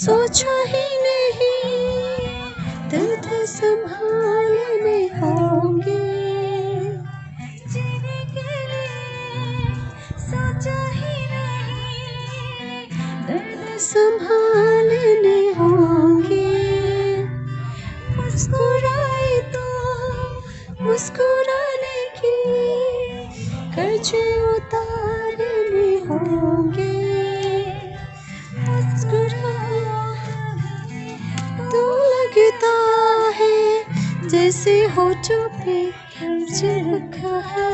सोचा ही नहीं दर्द संभालने होंगे जीने के लिए सोचा ही नहीं दर्द संभालने होंगे मुस्कुराए तो मुस्कुराने की कर्जे उतारने होंगे तो लगता है जैसे होठों पे चिपका है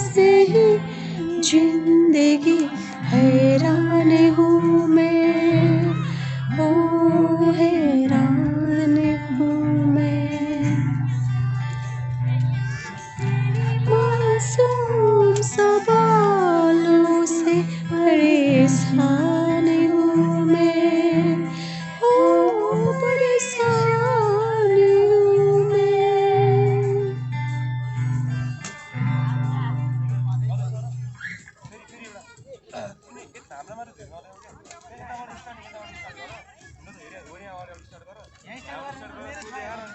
से ही जिंदगी हैरान हूँ मैं ओ हैरान हूँ मैं मासूम सवालों से परेशान हूँ मैं ओ परेशान हूँ मैं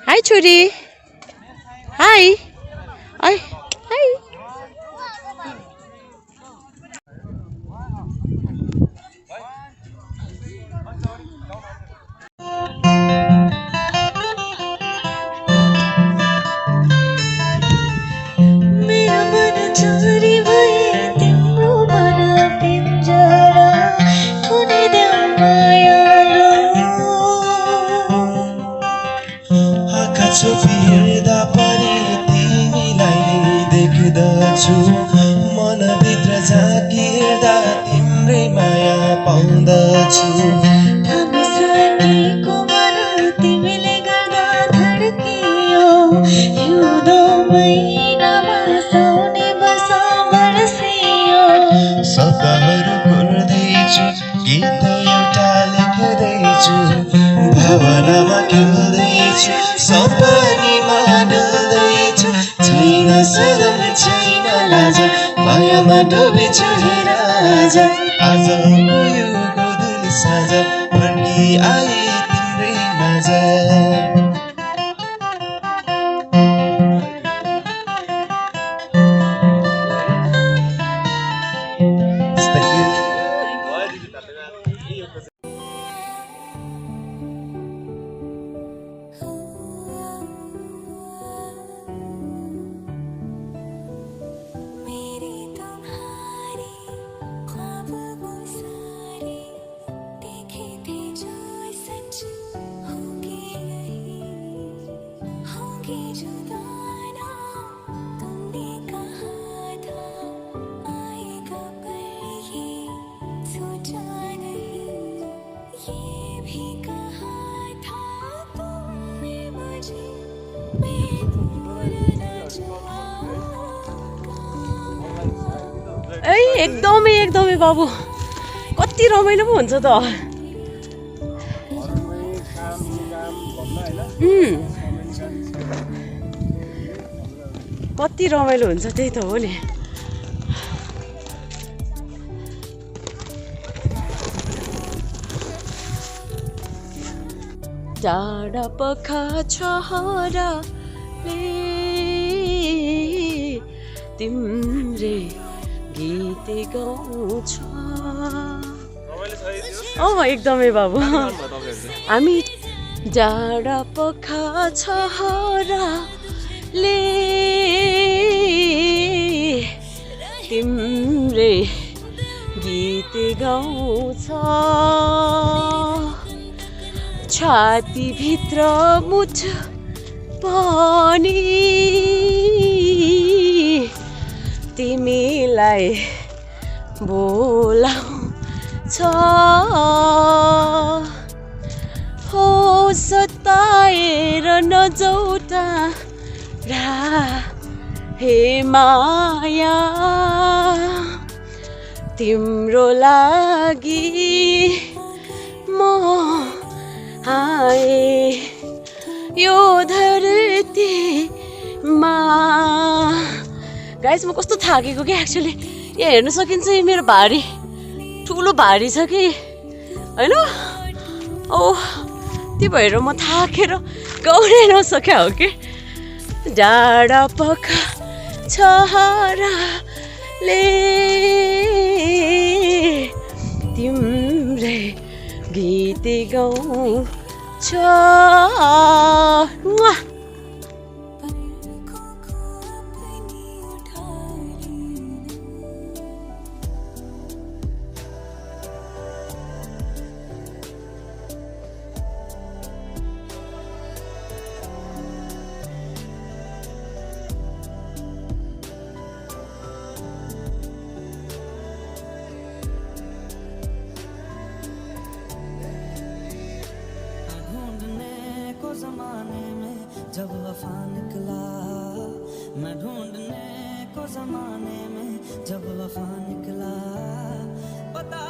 Hi छोरी Hi Hi Hi मेरा मन चोरी भए तिम्रो मन पिंजरा कुनै देऊ मायालु आँखा छोपी हेर्दा पनि तिमीलाई नै देख्दछु मनभित्र झाँकी हेर्दा तिम्रै माया पाउँदछु हामी साथीको मन तिमीले गर्दा धड्कियो हिउँदो महिनामा साउने वर्षा बर्सियो शब्दहरू कोर्दैछु गीत एउटा लेख्दैछु भावनामा खेल्दैछु सपनीमा डुल्दैछु छैन शरम छैन लाज मायामा डुबेछु हे राजा आज यो गोधुली साँझ फर्की आए तिम्रै माझ मेरी तुम्हारी ख्वाब वो सारे देखे थे जो सच होंगे जुदाना तुमने कहा था आएगा पर ये सोचा नहीं ये भी कहा था तुमने मुझे मैं भूल न जाऊंगा एकदमै बाबु कति रमाइलो पो हुन्छ त कति रमाइलो हुन्छ त्यही त हो नि टाढा पखा छहराले तिम्रे गीत गाउँछ एकदमै बाबु हामी जाडा पखा छहराले तिम्रे गीत गाउँछ छातीभित्र मुठ पनि तिमीलाई बोलाउँछ हो सताएर नजौटा हे माया तिम्रो लागि म आए यो धरतीमा गाइस म कस्तो थाकेको के एक्चुअली यहाँ हेर्न सकिन्छ यो मेरो भारी ठुलो भारी छ कि होइन। औ त्यो भएर म थाकेर गाउनै नसके हो कि। डाँडा पखा छहराले तिम्रै गीत गाउँछ। ज़माने में जब वफा निकला, मैं ढूंढने को ज़माने में जब वफा निकला, पता